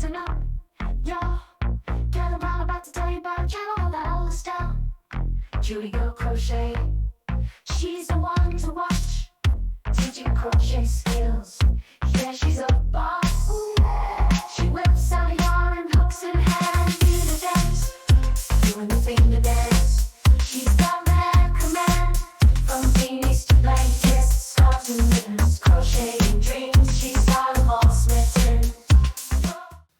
listen up. Yo, get around about to tell you about a channel called Attest. Judy Girl Crochet. She's the one to watch, teaching crochet skills. Yeah, she's a boss. She whips out a yarn, hooks in hand, do the dance, doing the thing to dance. She's got mad command, from beanies to blankets, scarves and mittens, crocheting dreams. She's got them all smitten.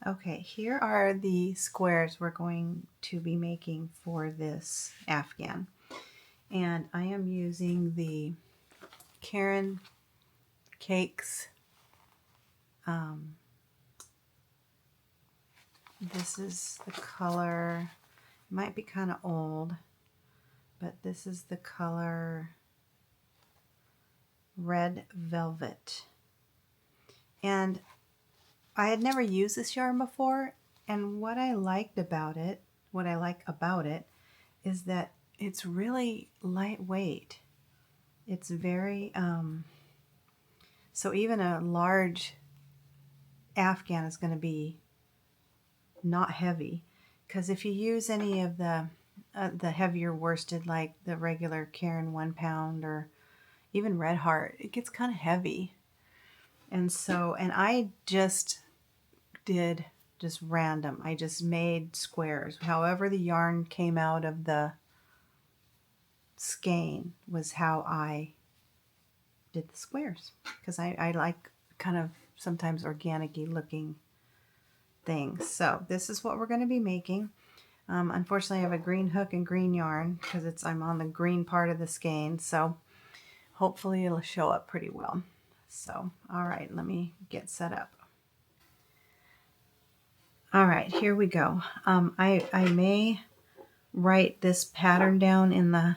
Okay, here are the squares we're going to be making for this Afghan. And I am using the Caron Cakes. This is the color, it might be kind of old, but this is the color Red Velvet. And I had never used this yarn before, and what I like about it is that it's really lightweight. It's very, so even a large Afghan is going to be not heavy, because if you use any of the heavier worsted, like the regular Caron 1 pound or even Red Heart, it gets kind of heavy. And so, and I just did just random. I just made squares. However the yarn came out of the skein was how I did the squares, because I like kind of sometimes organic-y looking things. So this is what we're going to be making. Unfortunately, I have a green hook and green yarn because I'm on the green part of the skein, so hopefully it'll show up pretty well. So, all right, let me get set up. All right, here we go. I may write this pattern down in the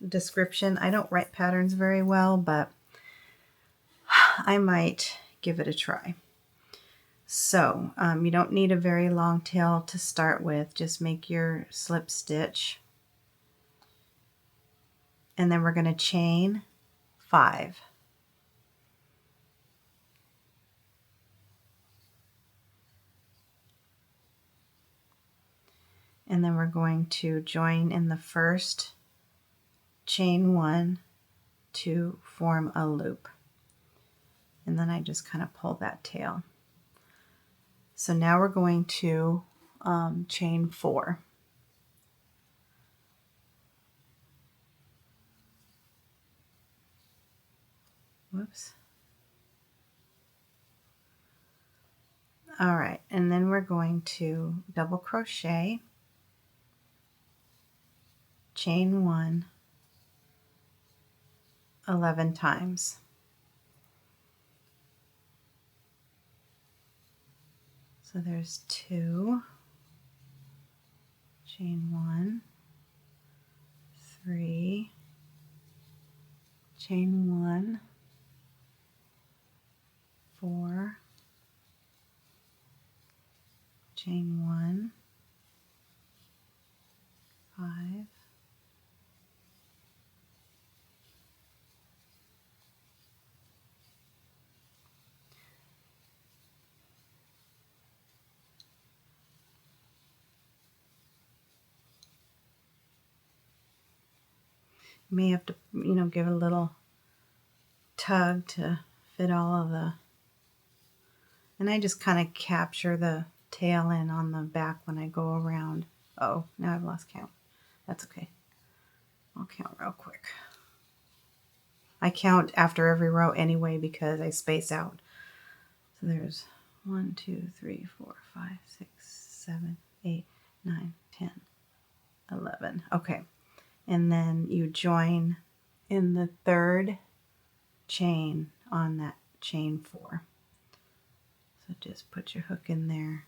description. I don't write patterns very well, but I might give it a try. So you don't need a very long tail to start with. Just make your slip stitch. And then we're going to chain 5. And then we're going to join in the first, chain 1 to form a loop. And then I just kind of pull that tail. So now we're going to chain 4. Whoops. All right, and then we're going to double crochet, chain 1, 11 times. So there's 2, chain 1, 3, chain 1, 4, chain 1, 5, you may have to, give a little tug to fit all of the, and I just kind of capture the tail in on the back when I go around. Oh, now I've lost count. That's okay. I'll count real quick. I count after every row anyway because I space out. So there's 1, 2, 3, 4, 5, 6, 7, 8, 9, 10, 11. Okay. And then you join in the third chain on that chain 4. So just put your hook in there.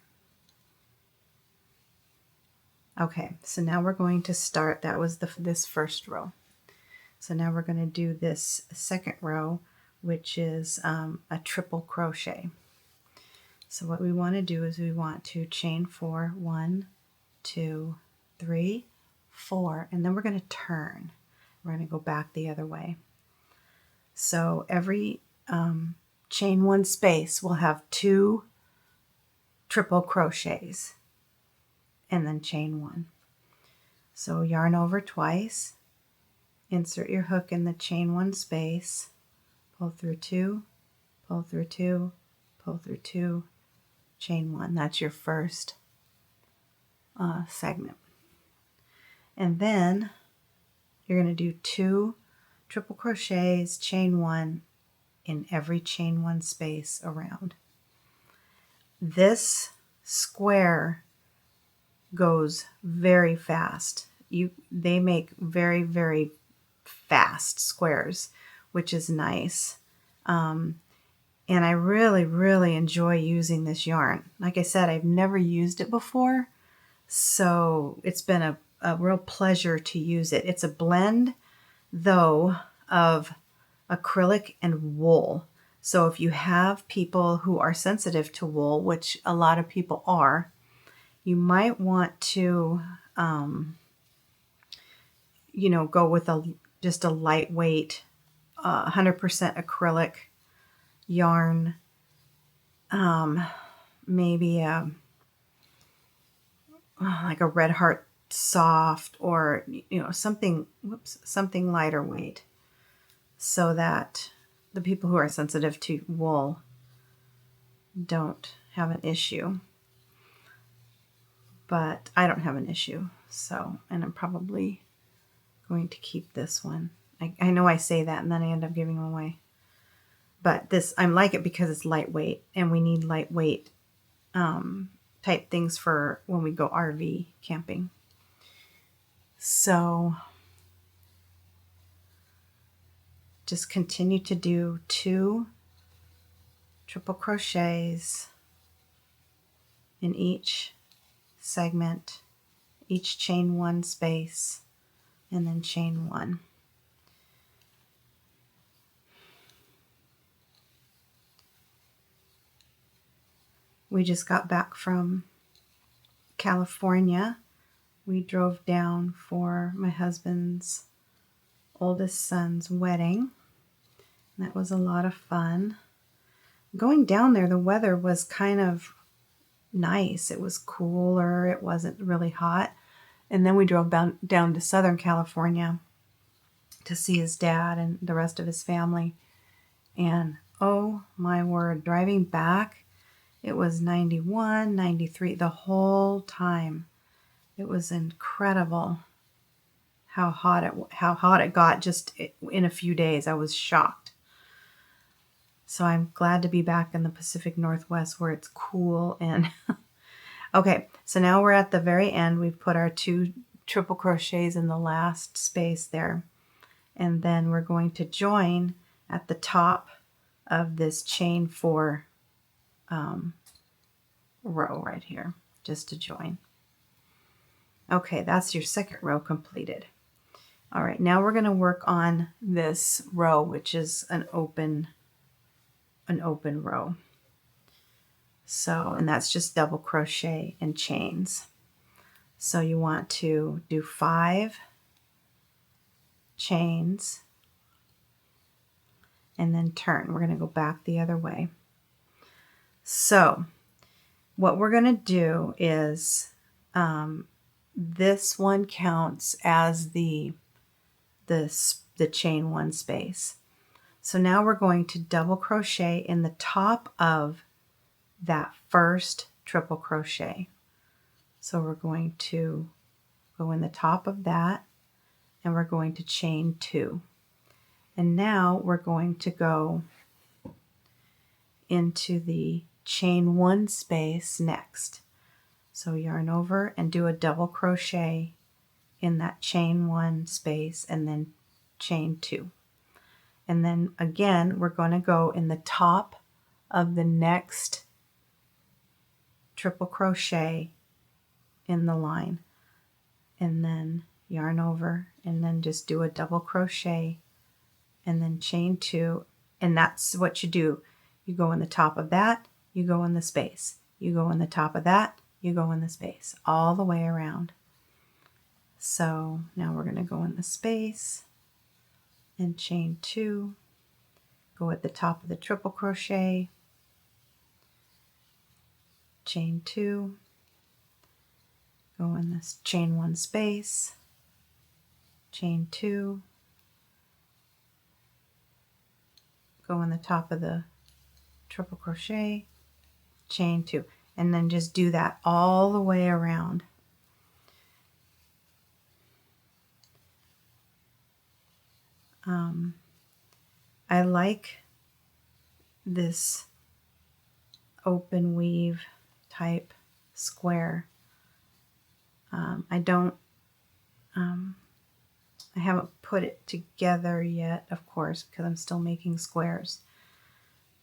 Okay, so now we're going to start, that was this first row. So now we're going to do this second row, which is a triple crochet. So what we want to do is we want to chain 4, 1, 2, 3, 4, and then we're going to turn. We're going to go back the other way. So every chain 1 space will have 2 triple crochets and then chain 1. So yarn over twice, insert your hook in the chain 1 space, pull through 2, pull through 2, pull through 2, chain 1. That's your first segment. And then you're going to do 2 triple crochets, chain 1 in every chain 1 space around. This square goes very fast. They make very, very fast squares, which is nice. And I really, really enjoy using this yarn. Like I said, I've never used it before, so it's been a real pleasure to use it. It's a blend, though, of acrylic and wool. So if you have people who are sensitive to wool, which a lot of people are, you might want to, go with just a lightweight, 100% acrylic yarn. Maybe like a Red Heart Soft, or something lighter weight, so that the people who are sensitive to wool don't have an issue. But I don't have an issue, and I'm probably going to keep this one. I know I say that and then I end up giving them away. But this, I like it because it's lightweight, and we need lightweight type things for when we go RV camping. So just continue to do 2 triple crochets in each segment, each chain 1 space, and then chain 1. We just got back from California. We drove down for my husband's oldest son's wedding. That was a lot of fun. Going down there, the weather was kind of nice. It was cooler. It wasn't really hot. And then we drove down to Southern California to see his dad and the rest of his family. And oh my word, driving back, it was 91, 93 the whole time. It was incredible how hot it got just in a few days. I was shocked. So I'm glad to be back in the Pacific Northwest where it's cool. And okay, so now we're at the very end. We've put our 2 triple crochets in the last space there. And then we're going to join at the top of this chain 4 row right here, just to join. Okay, that's your second row completed. All right, now we're going to work on this row, which is an open row. So, and that's just double crochet and chains. So you want to do 5 chains and then turn. We're going to go back the other way. So what we're going to do is this one counts as the chain 1 space. So now we're going to double crochet in the top of that first triple crochet. So we're going to go in the top of that, and we're going to chain 2. And now we're going to go into the chain 1 space next. So yarn over and do a double crochet in that chain 1 space, and then chain 2. And then again, we're going to go in the top of the next triple crochet in the line, and then yarn over, and then just do a double crochet and then chain 2. And that's what you do. You go in the top of that, you go in the space, you go in the top of that, you go in the space, all the way around. So now we're going to go in the space and chain 2, go at the top of the triple crochet, chain 2, go in this chain 1 space, chain 2, go in the top of the triple crochet, chain 2, and then just do that all the way around. I like this open weave type square. I haven't put it together yet, of course, because I'm still making squares,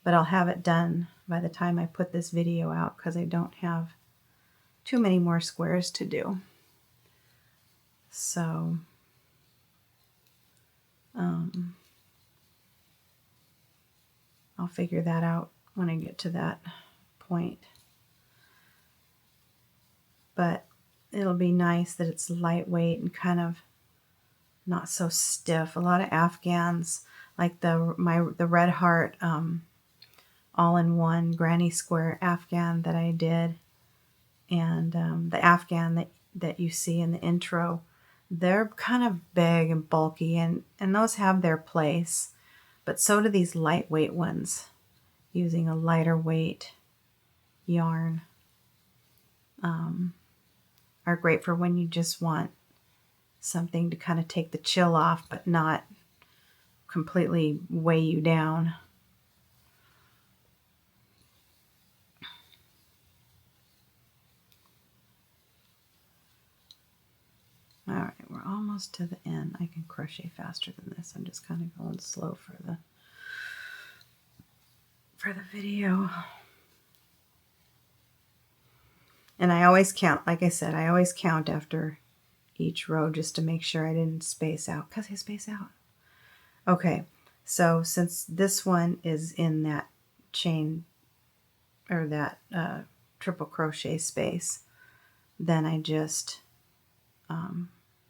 but I'll have it done by the time I put this video out, because I don't have too many more squares to do. So I'll figure that out when I get to that point. But it'll be nice that it's lightweight and kind of not so stiff. A lot of Afghans, like the Red Heart all-in-one granny square Afghan that I did, and the Afghan that you see in the intro, they're kind of big and bulky, and those have their place. But so do these lightweight ones, using a lighter weight yarn. Are great for when you just want something to kind of take the chill off, but not completely weigh you down. All right, we're almost to the end. I can crochet faster than this. I'm just kind of going slow for the video. And I always count, like I said, I always count after each row just to make sure I didn't space out, because I space out. Okay, so since this one is in that chain, or that triple crochet space, then I just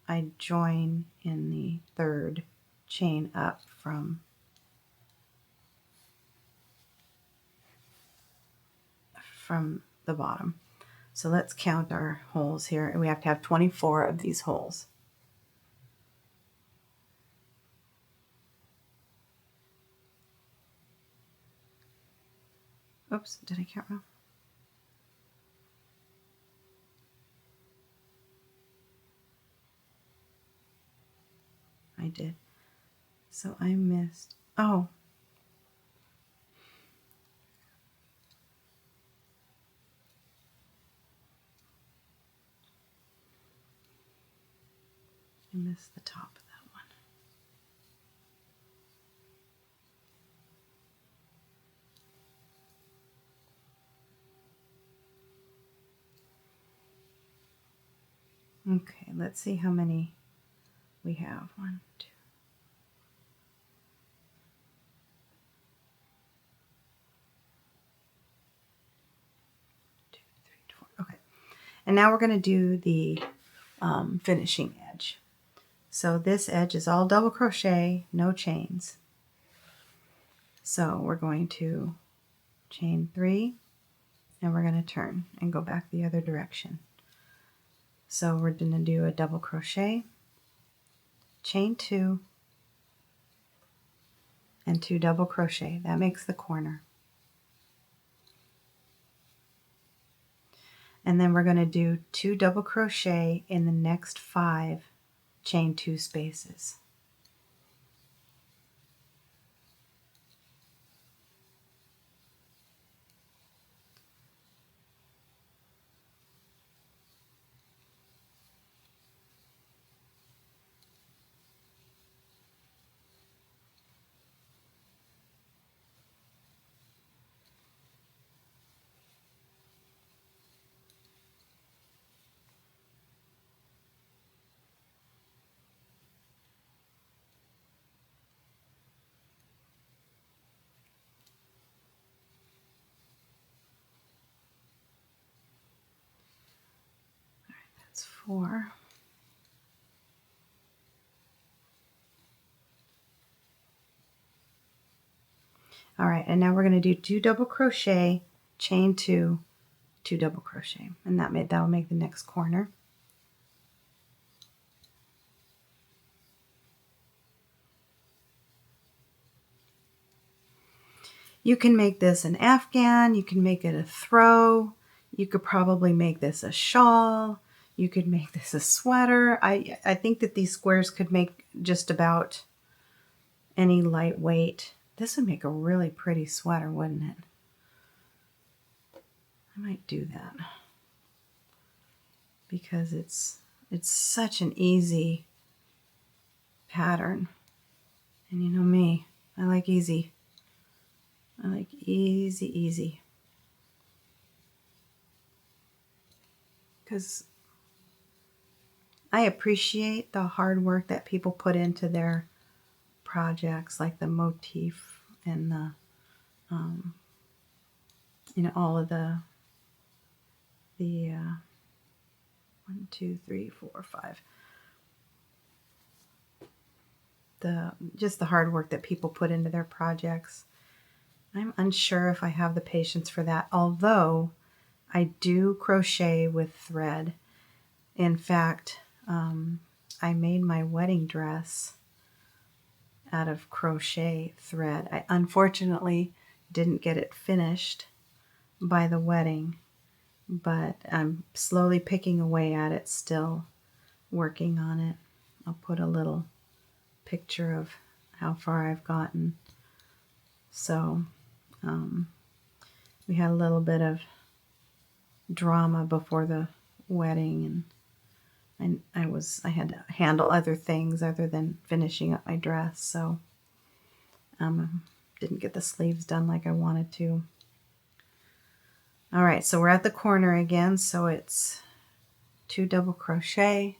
I join in the 3rd chain up from the bottom. So let's count our holes here, and we have to have 24 of these holes. Oops, did I count wrong? I did. So I missed. Oh. I missed the top of that one. Okay, let's see how many we have. 1, 2. 2, 3, 4. Okay, and now we're going to do the finishing edge. So this edge is all double crochet, no chains. So we're going to chain 3, and we're going to turn and go back the other direction. So we're going to do a double crochet, chain 2, and 2 double crochet. That makes the corner. And then we're going to do 2 double crochet in the next 5 chain 2 spaces. That's 4. All right, and now we're going to do 2 double crochet, chain 2, 2 double crochet, and that'll make the next corner. You can make this an afghan, you can make it a throw, you could probably make this a shawl, you could make this a sweater. I think that these squares could make just about any lightweight. This would make a really pretty sweater, wouldn't it? I might do that because it's such an easy pattern. And you know me, I like easy. I like easy. Because I appreciate the hard work that people put into their projects, like the motif and the, all of the 1, 2, 3, 4, 5. Just the hard work that people put into their projects. I'm unsure if I have the patience for that, although I do crochet with thread. In fact, I made my wedding dress out of crochet thread. I unfortunately didn't get it finished by the wedding, but I'm slowly picking away at it, still working on it. I'll put a little picture of how far I've gotten. So we had a little bit of drama before the wedding, and I had to handle other things other than finishing up my dress, so didn't get the sleeves done like I wanted to. All right, so we're at the corner again, so it's 2 double crochet,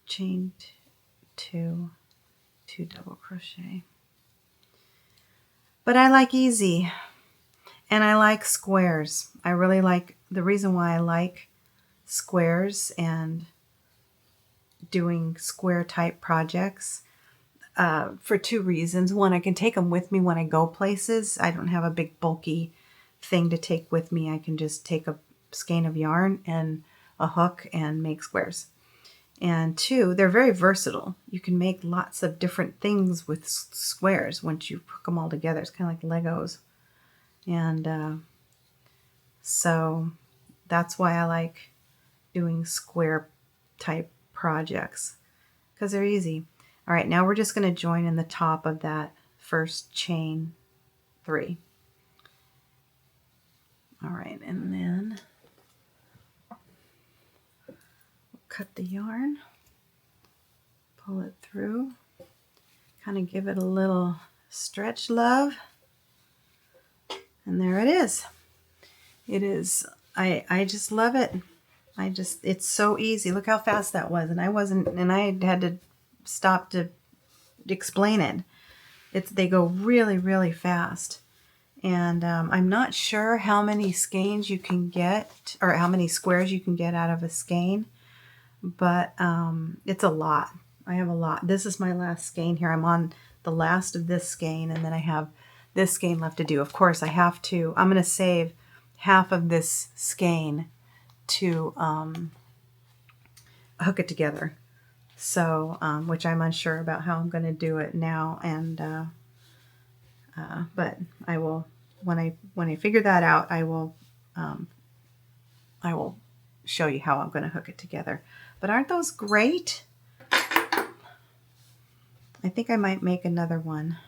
chain 2, 2 double crochet. But I like easy, and I like squares. I really like, the reason why I like squares and doing square type projects, for 2 reasons. One, I can take them with me when I go places. I don't have a big bulky thing to take with me. I can just take a skein of yarn and a hook and make squares. And 2, they're very versatile. You can make lots of different things with squares once you hook them all together. It's kind of like Legos. And so that's why I like doing square type projects, because they're easy. All right, now we're just going to join in the top of that first chain 3. All right, and then cut the yarn, pull it through, kind of give it a little stretch love, and there it is. It is, I just love it. It's so easy. Look how fast that was, and I had to stop to explain it. They go really, really fast. And I'm not sure how many skeins you can get, or how many squares you can get out of a skein, but it's a lot. I have a lot. This is my last skein here. I'm on the last of this skein, and then I have this skein left to do. Of course, I'm going to save half of this skein to hook it together. So, which I'm unsure about how I'm going to do it now, and but I will, when I figure that out, I will show you how I'm going to hook it together. But aren't those great? I think I might make another one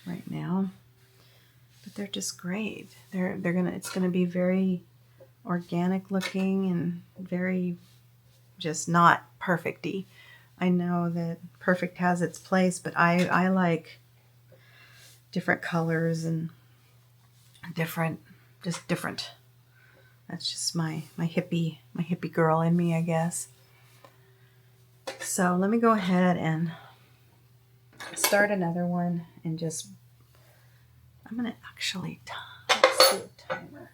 right now, but they're just great. It's gonna be very organic looking and very just not perfect-y. I know that perfect has its place, but I like different colors and different. That's just my hippie girl in me, I guess. So let me go ahead and start another one, and I'm gonna actually let's do a timer.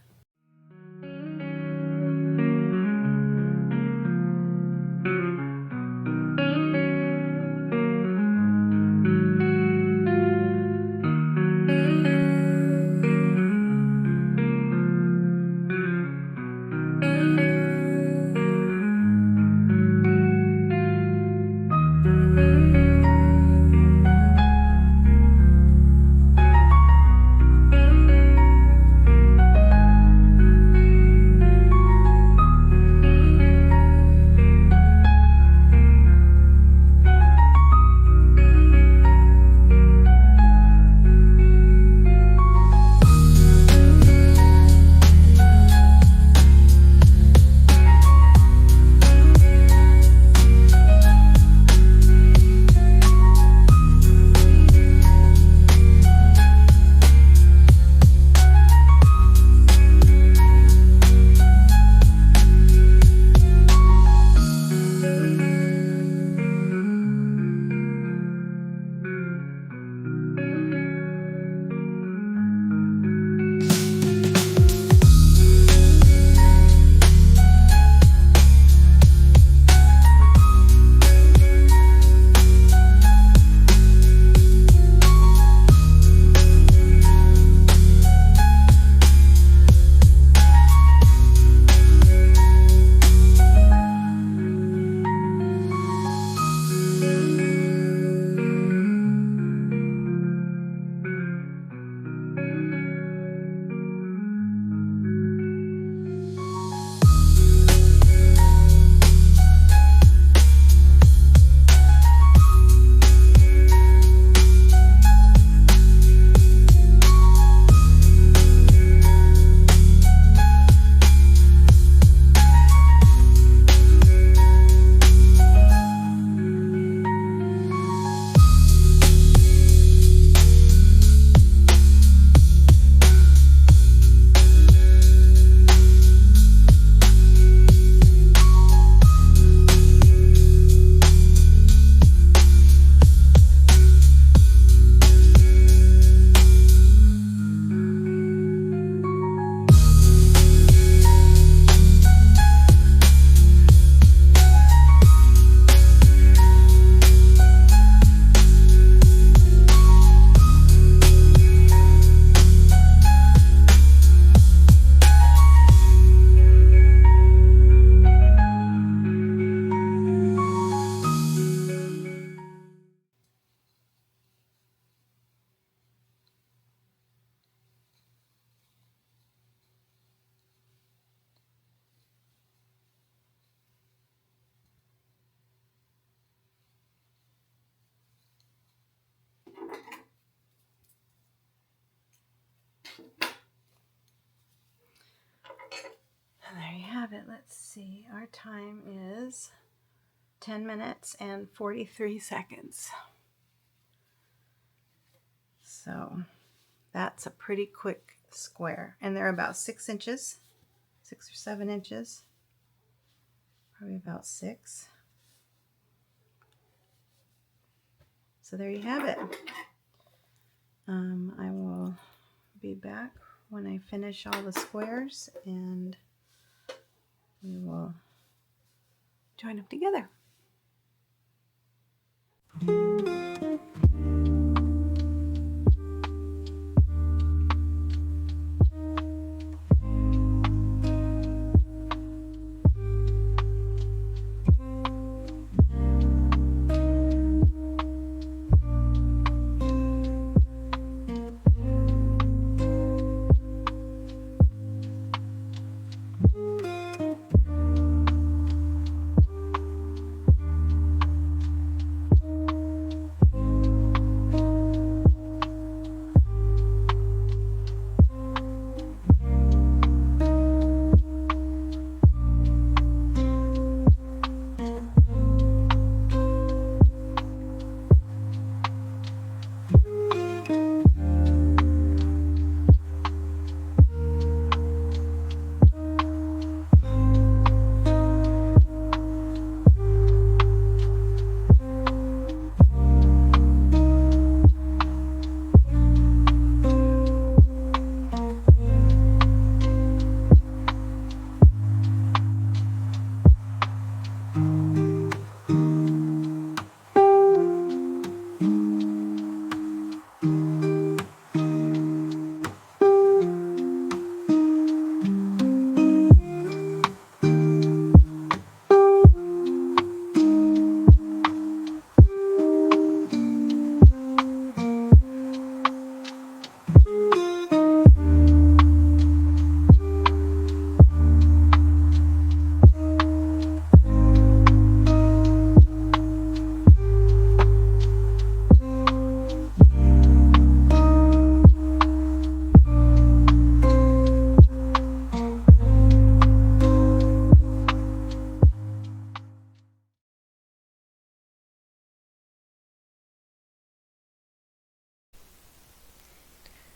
it. Let's see. Our time is 10 minutes and 43 seconds. So that's a pretty quick square. And they're about 6 inches, 6 or 7 inches. Probably about 6. So there you have it. I will be back when I finish all the squares and we will join them together.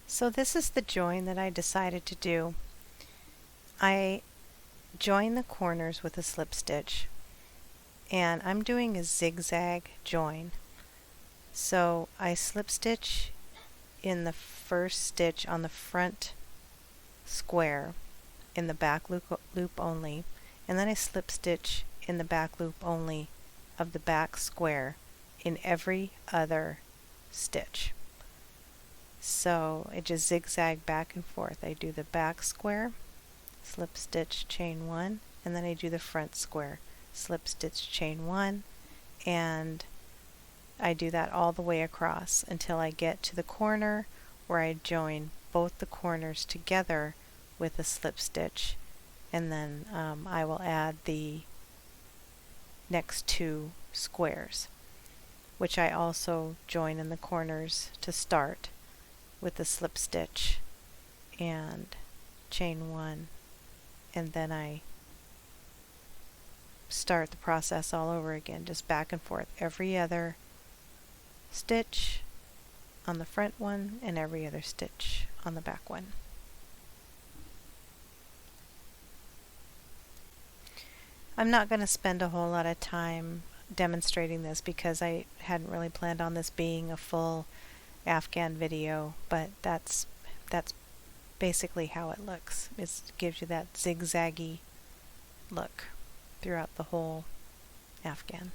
So this is the join that I decided to do. I join the corners with a slip stitch, and I'm doing a zigzag join. So I slip stitch in the first stitch on the front square in the back loop only, and then I slip stitch in the back loop only of the back square in every other stitch. So I just zigzag back and forth. I do the back square, slip stitch, chain 1, and then I do the front square, slip stitch, chain 1, and I do that all the way across until I get to the corner where I join both the corners together with a slip stitch, and then I will add the next 2 squares, which I also join in the corners to start with the slip stitch and chain 1, and then I start the process all over again, just back and forth every other stitch on the front one and every other stitch on the back one. I'm not going to spend a whole lot of time demonstrating this because I hadn't really planned on this being a full Afghan video, but that's basically how it looks. It gives you that zigzaggy look throughout the whole Afghan.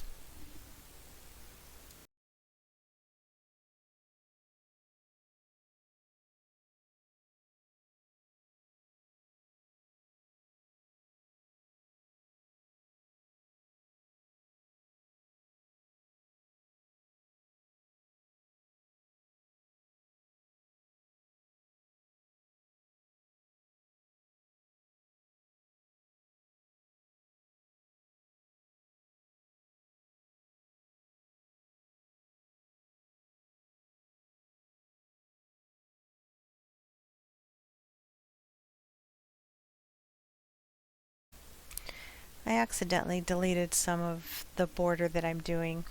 I accidentally deleted some of the border that I'm doing,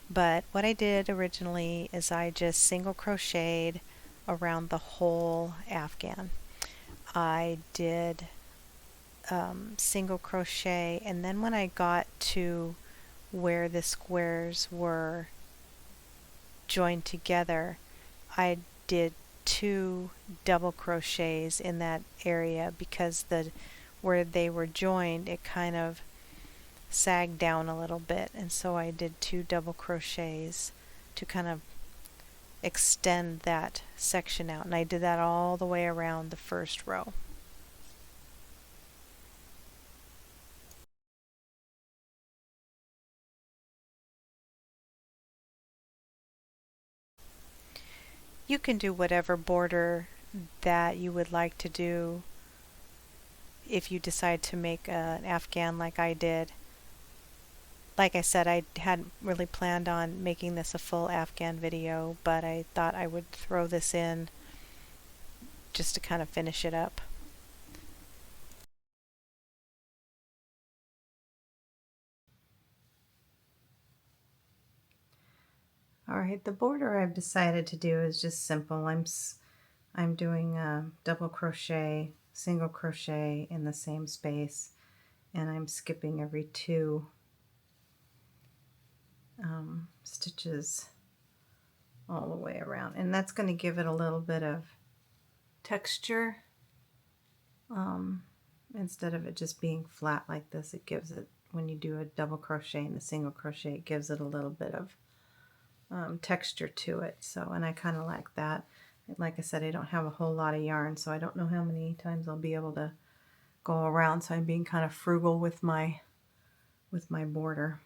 but what I did originally is I just single crocheted around the whole afghan. I did single crochet, and then when I got to where the squares were joined together, I did 2 double crochets in that area because where they were joined, it kind of sagged down a little bit, and so I did 2 double crochets to kind of extend that section out, and I did that all the way around the first row. You can do whatever border that you would like to do if you decide to make an afghan like I did. Like I said, I hadn't really planned on making this a full afghan video, but I thought I would throw this in just to kind of finish it up. Alright, the border I've decided to do is just simple. I'm doing a double crochet, single crochet in the same space, and I'm skipping every 2 stitches all the way around, and that's going to give it a little bit of texture. Instead of it just being flat like this, it gives it, when you do a double crochet and a single crochet, it gives it a little bit of texture to it. So, and I kind of like that. Like I said, I don't have a whole lot of yarn, so I don't know how many times I'll be able to go around, so I'm being kind of frugal with my border.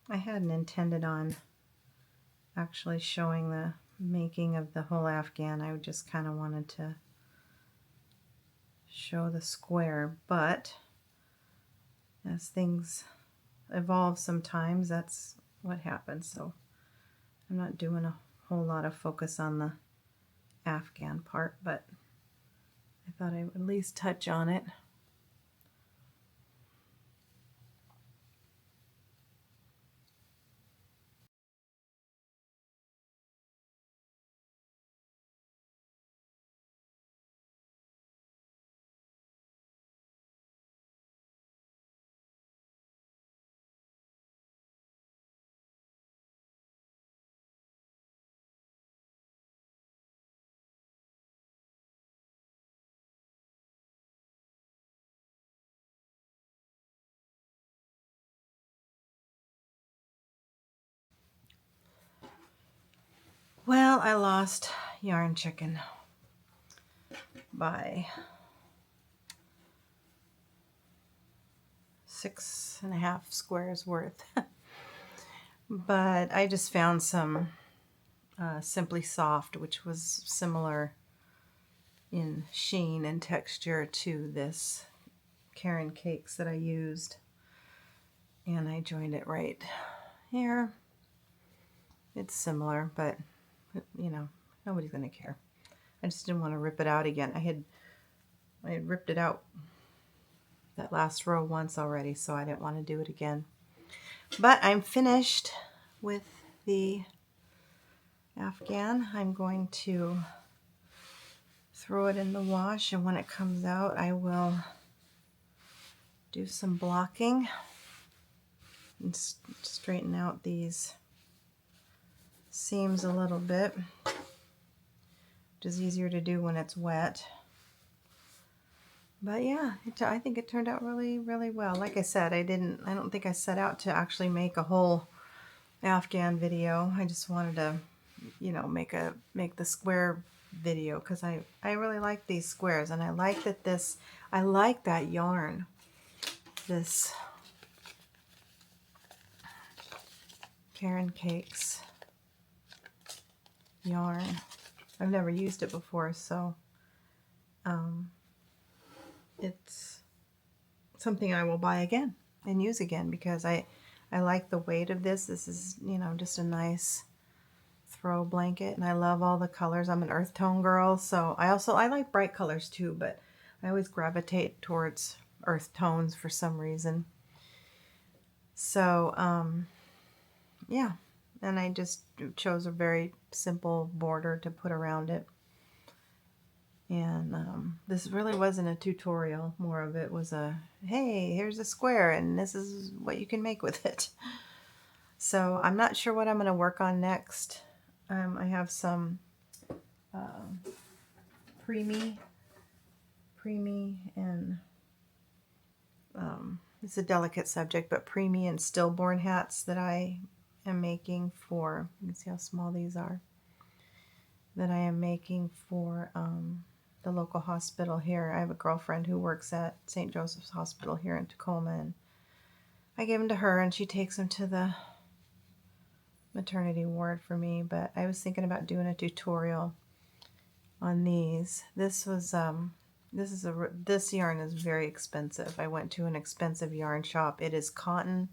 I hadn't intended on actually showing the making of the whole afghan. I just kind of wanted to show the square, but as things evolve sometimes, that's what happens. So I'm not doing a whole lot of focus on the afghan part, but I thought I would at least touch on it. Well, I lost yarn chicken by 6.5 squares worth. But I just found some Simply Soft, which was similar in sheen and texture to this Caron Cakes that I used, and I joined it right here. It's similar, but you know, nobody's gonna care. I just didn't want to rip it out again. I had ripped it out that last row once already, so I didn't want to do it again. But I'm finished with the afghan. I'm going to throw it in the wash, and when it comes out, I will do some blocking and straighten out these seams a little bit, which is easier to do when it's wet. But yeah, I think it turned out really, really well. Like I said, I don't think I set out to actually make a whole afghan video. I just wanted to, you know, make the square video because I really like these squares, and I like that I like that yarn, this Caron Cakes yarn. I've never used it before, so it's something I will buy again and use again because I like the weight of this. This is, you know, just a nice throw blanket, and I love all the colors. I'm an earth tone girl, so I like bright colors too, but I always gravitate towards earth tones for some reason. So yeah, and I just chose a very simple border to put around it. And this really wasn't a tutorial. More of it was a, hey, here's a square and this is what you can make with it. So I'm not sure what I'm going to work on next. I have some preemie, and it's a delicate subject, but preemie and stillborn hats that I am making for, you can see how small these are, that I am making for the local hospital here. I have a girlfriend who works at St. Joseph's Hospital here in Tacoma, and I give them to her and she takes them to the maternity ward for me. But I was thinking about doing a tutorial on these. This yarn is very expensive. I went to an expensive yarn shop. It is cotton,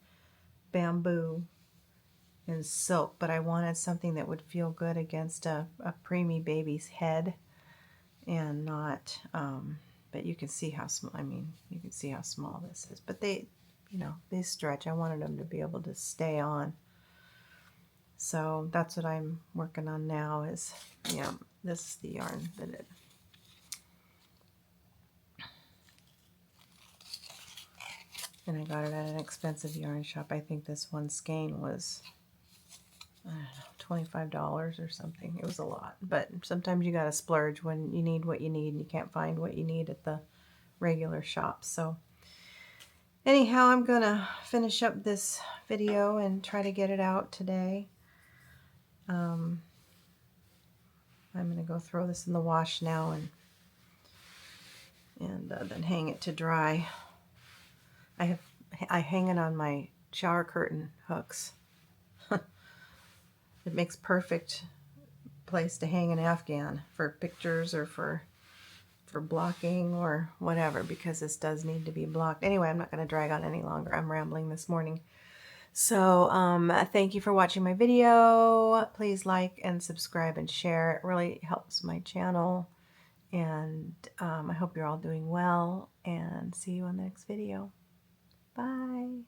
bamboo, and silk, but I wanted something that would feel good against a preemie baby's head, and not but you can see how small, you can see how small this is, but they stretch. I wanted them to be able to stay on. So that's what I'm working on now. Is this is the yarn that it and I got it at an expensive yarn shop. I think this one skein was, I don't know, $25 or something. It was a lot, but sometimes you gotta splurge when you need what you need and you can't find what you need at the regular shop. So anyhow, I'm gonna finish up this video and try to get it out today. I'm gonna go throw this in the wash now and then hang it to dry. I hang it on my shower curtain hooks. It makes perfect place to hang an Afghan for pictures or for blocking or whatever, because this does need to be blocked. Anyway, I'm not going to drag on any longer. I'm rambling this morning. So thank you for watching my video. Please like and subscribe and share. It really helps my channel. And I hope you're all doing well, and see you on the next video. Bye.